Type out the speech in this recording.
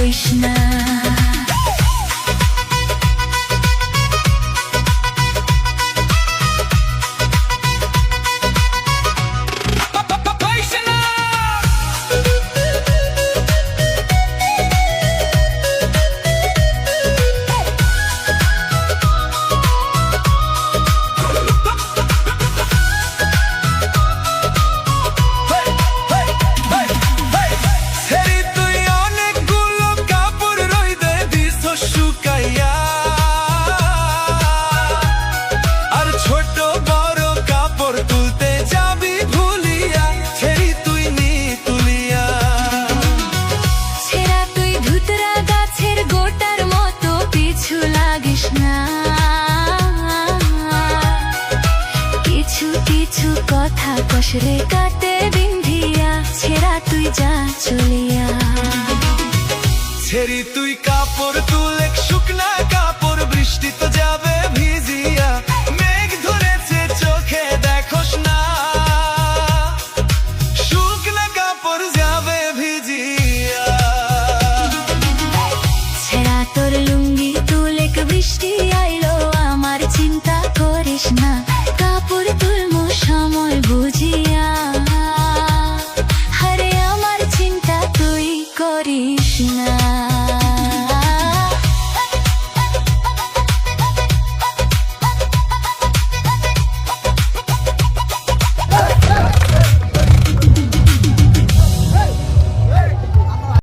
করিস না। কিছু কিছু কথা কষরে কাটে বিন্ধিয়া, ছেড়া তুই যা চলিয়া। ছেড়ি তুই কাপড় তুলে, শুকনা কাপড় বৃষ্টি তো যাবে ভিজিয়া। মেঘ ধরেছে চোখে দেখোস না, শুকনা কাপড় যাবে ভিজিয়া। ছেড়া তোর লুঙ্গি তুলে, বৃষ্টি আইলো আমার চিন্তা করিস না, কাপড় তুলমু সময় বুঝিয়া।